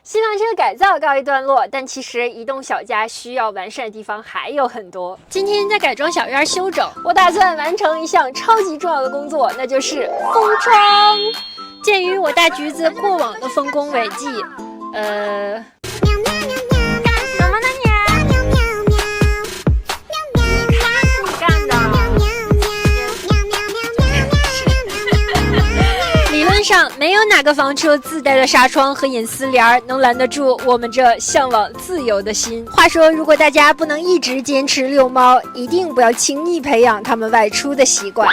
新房车改造告一段落，但其实一栋小家需要完善的地方还有很多。今天在改装小院修整，我打算完成一项超级重要的工作，那就是封窗。鉴于我大橘子过往的丰功伟绩，上没有哪个房车自带的纱窗和隐私帘能拦得住我们这向往自由的心。话说，如果大家不能一直坚持遛猫，一定不要轻易培养它们外出的习惯。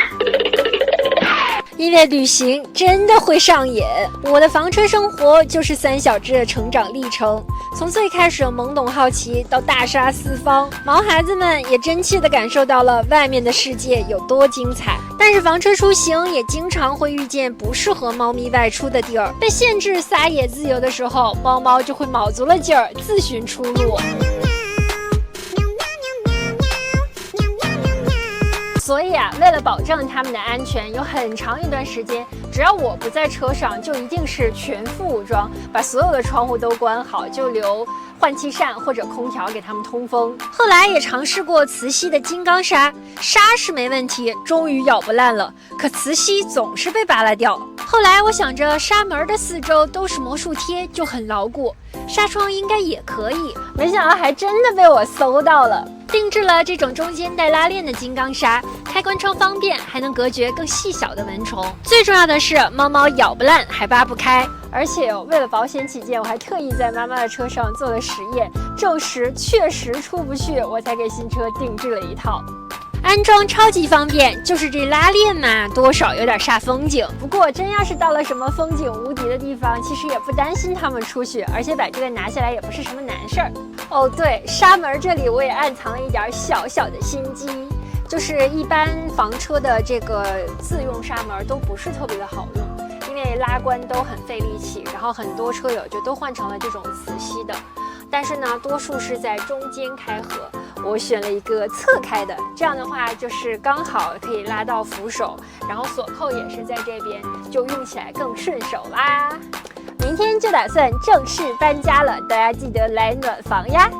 因为旅行真的会上瘾。我的房车生活就是3小只的成长历程，从最开始懵懂好奇到大杀四方，毛孩子们也真切地感受到了外面的世界有多精彩。但是房车出行也经常会遇见不适合猫咪外出的地儿，被限制撒野自由的时候，猫猫就会卯足了劲儿自寻出路。所以啊，为了保证它们的安全，有很长一段时间，只要我不在车上，就一定是全副武装，把所有的窗户都关好，就留换气扇或者空调给它们通风。后来也尝试过磁吸的金刚砂，砂是没问题，终于咬不烂了，可磁吸总是被扒拉掉。后来我想着纱门的4周都是魔术贴，就很牢固，纱窗应该也可以，没想到还真的被我搜到了。定制了这种中间带拉链的金刚砂，开关窗方便，还能隔绝更细小的蚊虫。最重要的是，猫猫咬不烂，还扒不开。而且为了保险起见，我还特意在妈妈的车上做了实验，证实确实出不去，我才给新车定制了一套。安装超级方便，就是这拉链嘛，多少有点煞风景。不过真要是到了什么风景无敌的地方，其实也不担心它们出去，而且把这个拿下来也不是什么难事儿。哦对，纱门这里我也暗藏了一点小小的心机，就是一般房车的这个自用纱门都不是特别的好用，因为拉关都很费力气，然后很多车友就都换成了这种磁吸的。但是呢，多数是在中间开合，我选了一个侧开的，这样的话就是刚好可以拉到扶手，然后锁扣也是在这边，就用起来更顺手啦。明天就打算正式搬家了，大家记得来暖房呀。